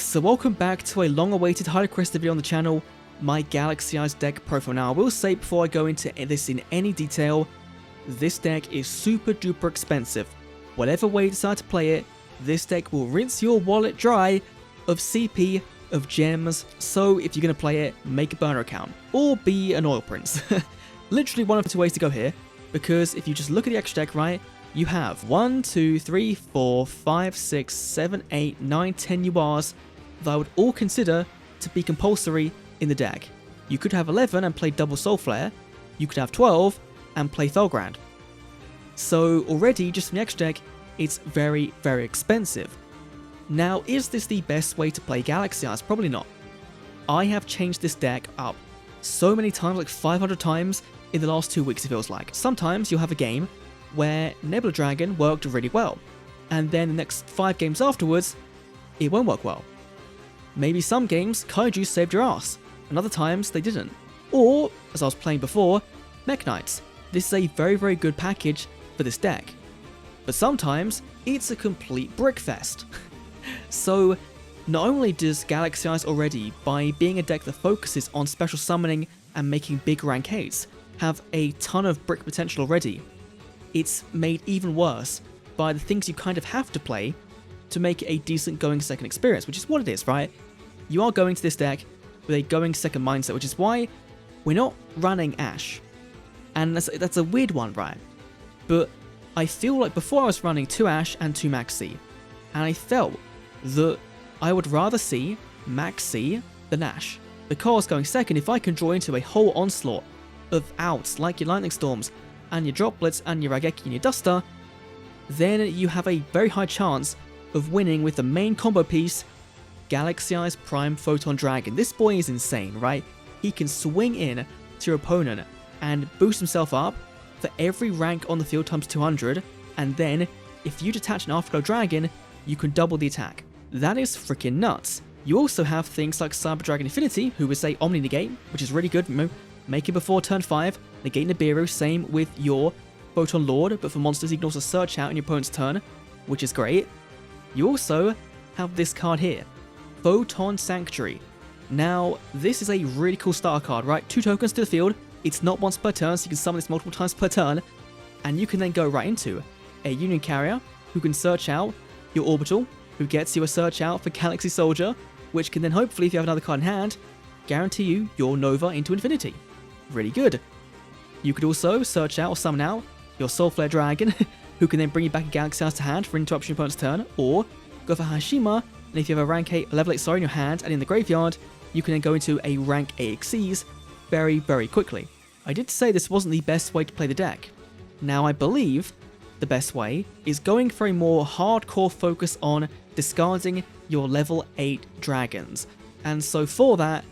So welcome back to a long-awaited highly requested video on the channel, my Galaxy-Eyes deck profile. Now I will say before I go into this in any detail, this deck is super duper expensive. Whatever way you decide to play it, this deck will rinse your wallet dry of CP, of gems, so if you're going to play it, make a burner account, or be an oil prince. Literally one of the two ways to go here, because if you just look at the extra deck, right, you have 1, 2, 3, 4, 5, 6, 7, 8, 9, 10 URs that I would all consider to be compulsory in the deck. You could have 11 and play double Soul Flare, you could have 12 and play Felgrand. So already, just from the extra deck, it's very, very expensive. Now, is this the best way to play Galaxy-Eyes? Probably not. I have changed this deck up so many times, like 500 times in the last 2 weeks it feels like. Sometimes you'll have a game where Nebula Dragon worked really well, and then the next 5 games afterwards, it won't work well. Maybe some games, Kaiju saved your ass, and other times they didn't. Or, as I was playing before, Mech Knights. This is a very, very good package for this deck. But sometimes, it's a complete brickfest. So, not only does Galaxy-Eyes already, by being a deck that focuses on special summoning and making big rank 8s, have a ton of brick potential already, it's made even worse by the things you kind of have to play to make it a decent going second experience, which is what it is, right? You are going to this deck with a going second mindset, which is why we're not running Ash. And that's a weird one, right? But I feel like before I was running 2 Ash and 2 Max C, and I felt that I would rather see Max C than Ash, because going second, if I can draw into a whole onslaught of outs like your Lightning Storms and your Droplets and your Raigeki and your Duster, then you have a very high chance of winning with the main combo piece, Galaxy-Eyes Prime Photon Dragon. This boy is insane, right? He can swing in to your opponent and boost himself up for every rank on the field times 200, and then if you detach an Afterglow Dragon, you can double the attack. That is freaking nuts. You also have things like Cyber Dragon Infinity, who is a Omni Negate, which is really good. Make it before turn 5, negate Nibiru, same with your Photon Lord, but for monsters you can also search out in your opponent's turn, which is great. You also have this card here, Photon Sanctuary. Now, this is a really cool starter card, right? 2 tokens to the field, it's not once per turn, so you can summon this multiple times per turn, and you can then go right into a Union Carrier, who can search out your Orbital, who gets you a search out for Galaxy Soldier, which can then hopefully, if you have another card in hand, guarantee you your Nova into infinity. Really good. You could also search out or summon out your Soul Flare Dragon, who can then bring you back a Galaxy-Eyes to hand for interruption of your opponent's turn, or go for Hashima, and if you have a rank 8, level 8 in your hand and in the graveyard, you can then go into a rank 8 Xyz very, very quickly. I did say this wasn't the best way to play the deck. Now I believe the best way is going for a more hardcore focus on discarding your level 8 dragons. And so for that,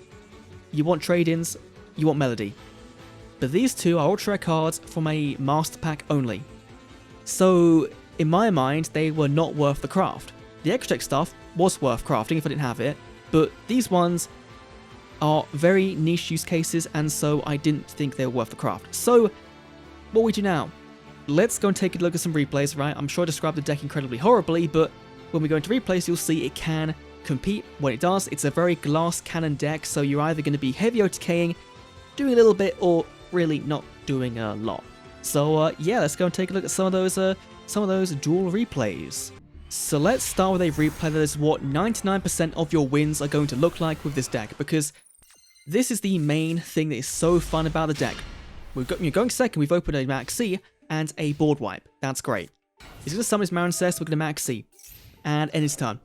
you want trade-ins, you want Melody. But these two are ultra rare cards from a master pack only. So in my mind, they were not worth the craft. The extra deck stuff was worth crafting if I didn't have it, but these ones are very niche use cases, and so I didn't think they were worth the craft. So what we do now, let's go and take a look at some replays, right? I'm sure I described the deck incredibly horribly, but when we go into replays, you'll see it can compete when it does. It's a very glass cannon deck, so you're either going to be heavy OTKing, doing a little bit, or really not doing a lot. So yeah, let's go and take a look at some of those dual replays. So let's start with a replay that is what 99% of your wins are going to look like with this deck, because this is the main thing that is so fun about the deck. You're going second, we've opened a Max C and a board wipe. That's great. He's going to summon his Marincess, we're going to Max C, and end his turn.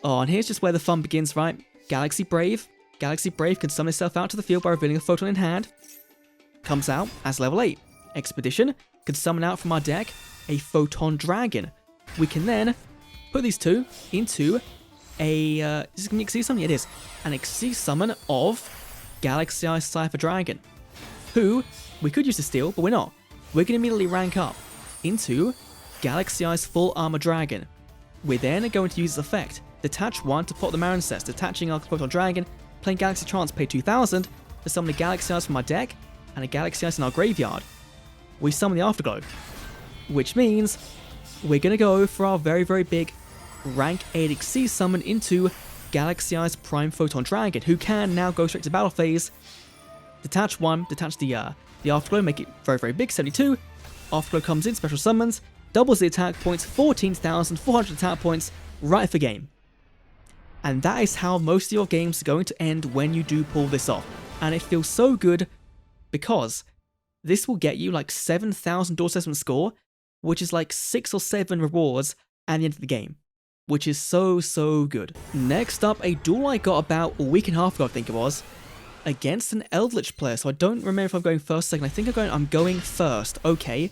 Oh, and here's just where the fun begins, right? Galaxy Brave. Galaxy Brave can summon itself out to the field by revealing a Photon in hand. Comes out as level 8. Expedition can summon out from our deck a Photon Dragon. We can then put these two into a, is this an Xyz summon? It is. An Xyz summon of Galaxy-Eyes Cypher Dragon, who we could use to steal, but we're not. We're going to immediately rank up into Galaxy-Eyes Full Armor Dragon. We're then going to use this effect, detach 1 to pop the Marincess, detaching our Photon Dragon, playing Galaxy Trance, pay 2000 to summon a Galaxy-Eyes from our deck and a Galaxy-Eyes in our graveyard. We summon the Afterglow, which means we're going to go for our very, very big rank 8 Exceed summon into Galaxy-Eyes Prime Photon Dragon, who can now go straight to battle phase, detach the Afterglow, make it very, very big, 72. Afterglow comes in, special summons, doubles the attack points, 14,400 attack points, right for game. And that is how most of your games are going to end when you do pull this off. And it feels so good because this will get you like 7,000 door assessment score, which is like 6 or 7 rewards at the end of the game, which is so, so good. Next up, a duel I got about a week and a half ago, I think it was, against an Eldlich player. So I don't remember if I'm going first or second. I think I'm going first. Okay,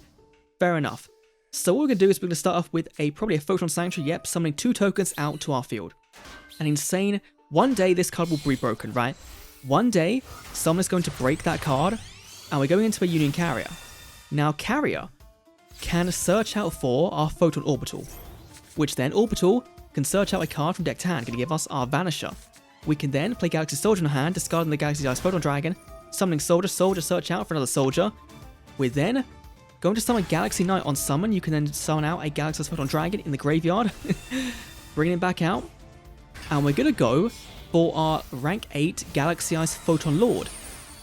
fair enough. So what we're going to do is we're going to start off with probably a Photon Sanctuary, yep, summoning 2 tokens out to our field. And insane, one day this card will be broken, right? One day, someone is going to break that card, and we're going into a Union Carrier. Now, Carrier can search out for our Photon Orbital, which then Orbital can search out a card from deck to hand, going to give us our Vanisher. We can then play Galaxy Soldier in our hand, discarding the Galaxy-Eyes Photon Dragon, summoning Soldier, search out for another Soldier. We're then going to summon Galaxy Knight on summon. You can then summon out a Galaxy-Eyes Photon Dragon in the graveyard, bringing it back out. And we're going to go for our rank 8 Galaxy-Eyes Photon Lord,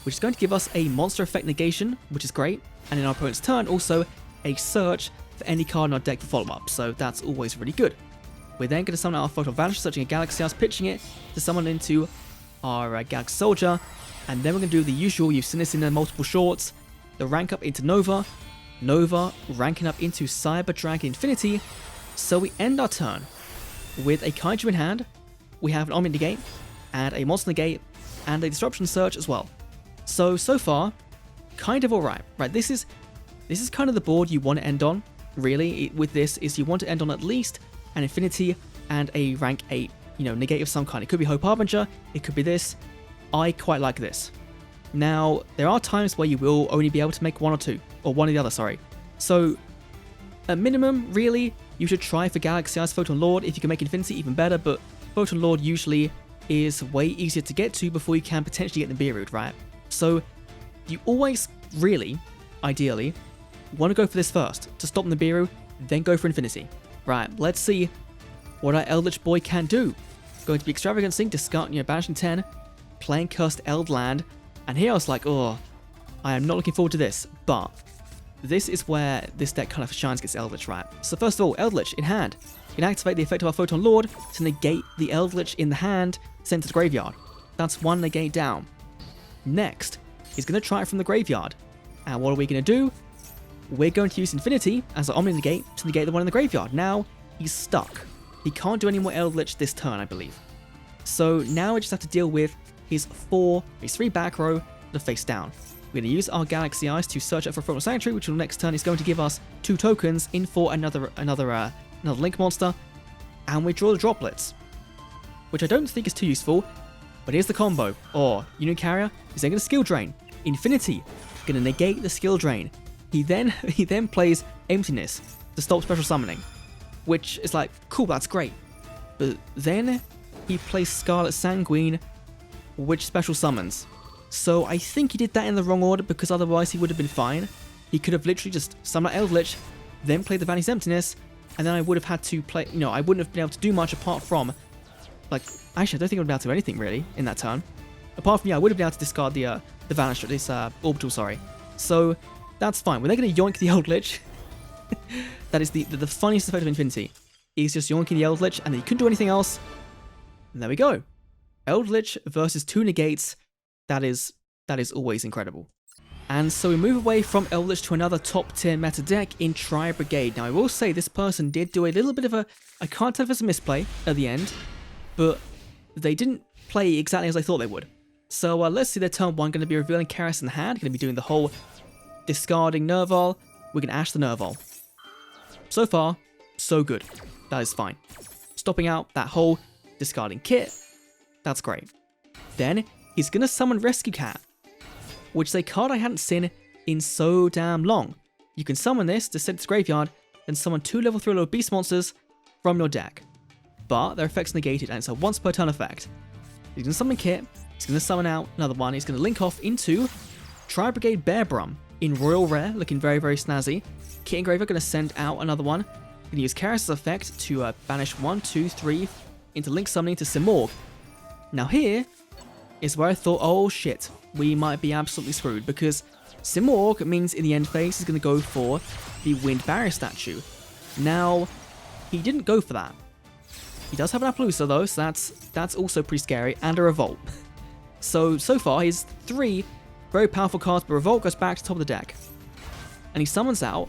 which is going to give us a monster effect negation, which is great, and in our opponent's turn also a search for any card in our deck for follow-up, so that's always really good. We're then going to summon out our Photon Vanisher, searching a Galaxy-Eyes, pitching it to summon into our Galaxy Soldier, and then we're going to do the usual, you've seen this in the multiple shorts, the rank up into Nova, ranking up into Cyber Dragon Infinity, so we end our turn with a Kaiju in hand. We have an Omni Negate, and a Monster Negate, and a Disruption Search as well. So far, kind of alright. Right, this is kind of the board you want to end on, really, with this, is you want to end on at least an Infinity and a rank 8, negate of some kind. It could be Hope Harbinger, it could be this. I quite like this. Now, there are times where you will only be able to make one or two, or one or the other, sorry. So, at minimum, really, you should try for Galaxy-Eyes Photon Lord. If you can make Infinity, even better, but Photon Lord usually is way easier to get to before you can potentially get the Beerud, right? So you always really, ideally, want to go for this first, to stop the Beerud, then go for Infinity. Right, let's see what our Eldlich boy can do. Going to be Extravagant Sync, discard, banishing 10, playing Cursed Eld land, and here I was like, oh, I am not looking forward to this, but this is where this deck kind of shines against Eldlich, right? So first of all, Eldlich in hand. You can activate the effect of our Photon Lord to negate the Eldlich in the hand, sent to the graveyard. That's one negate down. Next, he's going to try it from the graveyard. And what are we going to do? We're going to use Infinity as an Omni Negate to negate the one in the graveyard. Now, he's stuck. He can't do any more Eldlich this turn, I believe. So now we just have to deal with his 3 back row to face down. We're going to use our Galaxy-Eyes to search out for Photon Sanctuary, which will next turn is going to give us 2 tokens in for another Link monster, and we draw the Droplets, which I don't think is too useful, but here's the combo. Union Carrier is then going to Skill Drain. Infinity, going to negate the Skill Drain. He then plays Emptiness to stop special summoning, which is like, cool, that's great. But then he plays Scarlet Sanguine, which special summons. So I think he did that in the wrong order, because otherwise he would have been fine. He could have literally just summoned Eldlich, then played the Vanity's Emptiness, and then I would have had to play, I wouldn't have been able to do much apart from, actually I don't think I would be able to do anything really in that turn. Apart from, I would have been able to discard the Vanisher, this Orbital, sorry. So, that's fine. We're then going to yoink the Eldlich. That is the funniest effect of Infinity. He's just yoinking the Eldlich, and then he couldn't do anything else. And there we go. Eldlich versus 2 negates. That is always incredible. And so we move away from Eldlich to another top tier meta deck in Tri-Brigade. Now I will say this person did do a little bit of I can't tell if it's a misplay at the end, but they didn't play exactly as I thought they would. So let's see their turn 1, going to be revealing Karas in the hand, going to be doing the whole discarding Nerval. We're going to Ash the Nerval. So far, so good. That is fine. Stopping out that whole discarding kit, that's great. Then he's going to summon Rescue Cat, which is a card I hadn't seen in so damn long. You can summon this to send to the graveyard, then summon 2 level 3 low beast monsters from your deck. But their effects negated, and it's a once per turn effect. He's going to summon Kit, he's going to summon out another one, he's going to link off into Tri-Brigade Bearbrum in Royal Rare, looking very, very snazzy. Kit Engraver going to send out another one. Gonna use Karis' effect to banish 1, 2, 3 into Link Summoning to Simorgh. Now here is where I thought, oh shit, we might be absolutely screwed, because Simorgh means in the end phase he's going to go for the Wind Barrier statue. Now, he didn't go for that. He does have an Appaloosa though, so that's also pretty scary, and a Revolt. So far he's 3 very powerful cards, but Revolt goes back to the top of the deck. And he summons out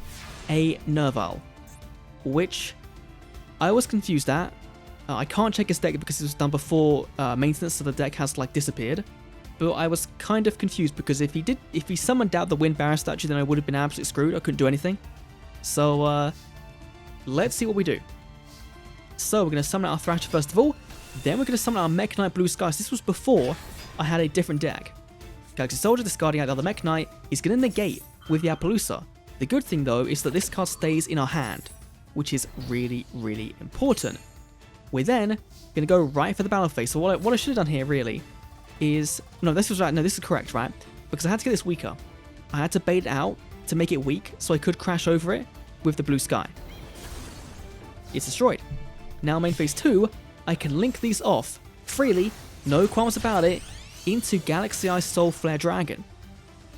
a Nerval, which I was confused at. I can't check his deck because it was done before maintenance, so the deck has like disappeared. But I was kind of confused because if he summoned out the Wind Barrier statue, then I would have been absolutely screwed. I couldn't do anything. So let's see what we do. So we're going to summon out our Thrasher first of all. Then we're going to summon our Mech Knight Blue Skies. This was before I had a different deck. Galaxy Soldier discarding out the other Mech Knight is going to negate with the Appaloosa. The good thing though is that this card stays in our hand, which is really, really important. We're then going to go right for the battle phase. So what I should have done here really is... No, this was right. No, this is correct, right? Because I had to get this weaker. I had to bait it out to make it weak so I could crash over it with the Blue Sky. It's destroyed. Now main phase 2, I can link these off freely, no qualms about it, into Galaxy-Eyes Soul Flare Dragon.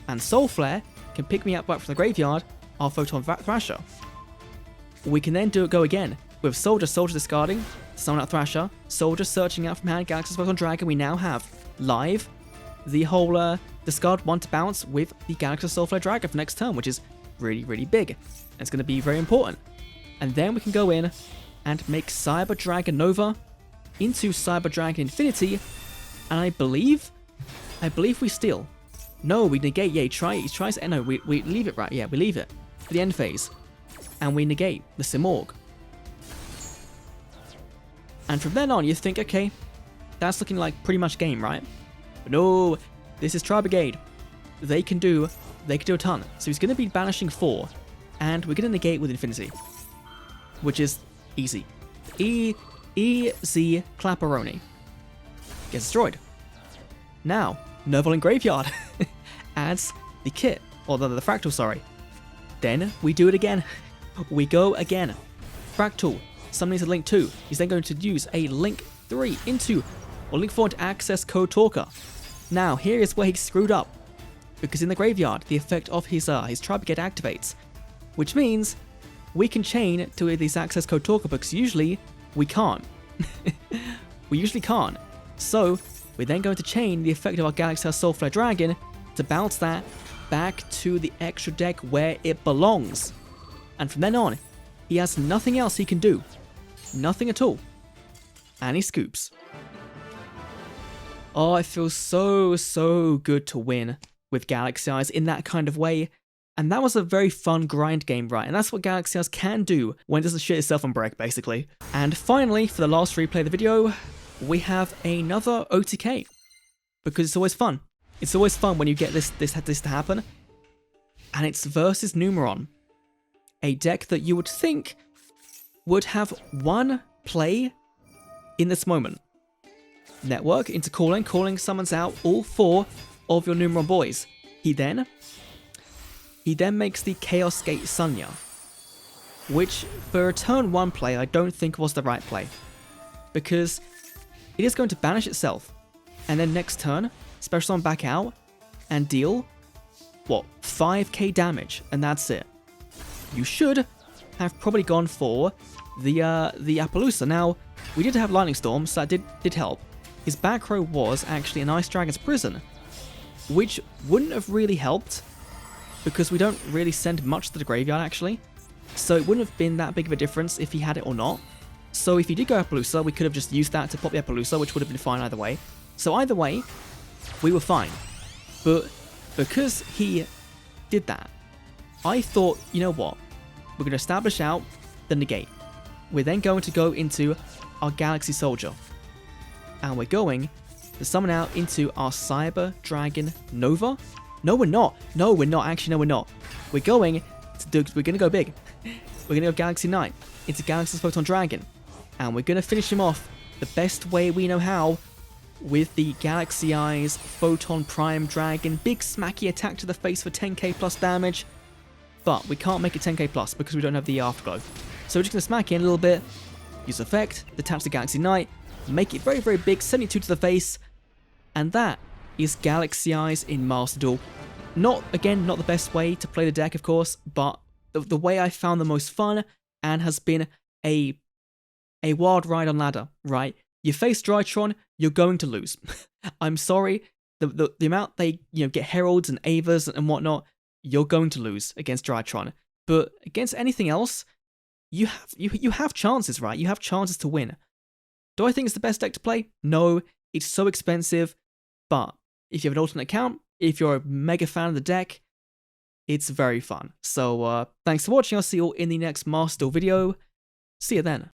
And Soul Flare can pick me up back from the graveyard, our Photon Thrasher. We can then go again with Soldier discarding, summon out Thrasher, Soldier searching out from hand, Galaxy-Eyes Photon Dragon. We now have live the whole discard 1 to bounce with the Galaxy-Eyes Soul Flare Dragon for next turn, which is really, really big. And it's going to be very important. And then we can go in and make Cyber Dragon Nova into Cyber Dragon Infinity, and I believe we steal. No, we negate. Yeah, he tries. No, we leave it, right? Yeah, we leave it for the end phase, and we negate the Simorgh. And from then on, you think, okay, that's looking like pretty much game, right? But no, this is Tri-Brigade. They can do a ton. So he's going to be banishing 4, and we're going to negate with Infinity, which is easy. Easy clapperoni. Gets destroyed. Now, Nerval in Graveyard adds the kit, or the fractal, sorry. Then we do it again. We go again. Fractal, summoning to Link 2. He's then going to use a Link 3 into, or Link 4 into Access Code Talker. Now, here is where he screwed up, because in the graveyard, the effect of his Tri-Brigade activates, which means we can chain to this Access Code Talker, because usually we can't. We usually can't. So we're then going to chain the effect of our Galaxy-Eyes Soul Flare Dragon to bounce that back to the extra deck where it belongs. And from then on, he has nothing else he can do. Nothing at all. And he scoops. Oh, it feels so good to win with Galaxy-Eyes in that kind of way. And that was a very fun grind game, right? And that's what Galaxy-Eyes can do when it doesn't shit itself on break, basically. And finally, for the last replay of the video, we have another OTK. Because it's always fun. It's always fun when you get this to happen. And it's versus Numeron. A deck that you would think would have one play in this moment. Network into Calling summons out all 4 of your Numeron boys. He then makes the Chaos Gate Sunya, which for a turn 1 play I don't think was the right play, because it is going to banish itself, and then next turn special summon back out and deal, what, 5k damage, and that's it. You should have probably gone for the Appaloosa. Now, we did have Lightning Storm, so that did help. His back row was actually an Ice Dragon's Prison, which wouldn't have really helped, because we don't really send much to the graveyard, actually. So it wouldn't have been that big of a difference if he had it or not. So if he did go Appaloosa, we could have just used that to pop the Appaloosa, which would have been fine either way. So either way, we were fine. But because he did that, I thought, you know what? We're going to establish out the negate. We're then going to go into our Galaxy Soldier. And we're going to summon out into our Cyber Dragon Nova. No, we're not. No, we're not. Actually, no, we're not. We're going to go big. We're going to go Galaxy Knight into Galaxy-Eyes Photon Dragon. And we're going to finish him off the best way we know how, with the Galaxy-Eyes Photon Prime Dragon. Big smacky attack to the face for 10k plus damage. But we can't make it 10k plus because we don't have the Afterglow. So we're just going to smack in a little bit, use effect, detach the Galaxy Knight, make it very, very big, 72 to the face, and that is Galaxy-Eyes in Master Duel. Not the best way to play the deck, of course, but the way I found the most fun and has been a wild ride on ladder, right? You face Drytron, you're going to lose. I'm sorry, the amount they get heralds and Avas and whatnot, you're going to lose against Drytron. But against anything else, you have chances, right? You have chances to win. Do I think it's the best deck to play? No, it's so expensive, but if you have an alternate account, if you're a mega fan of the deck, it's very fun. So thanks for watching. I'll see you all in the next Master Duel video. See you then.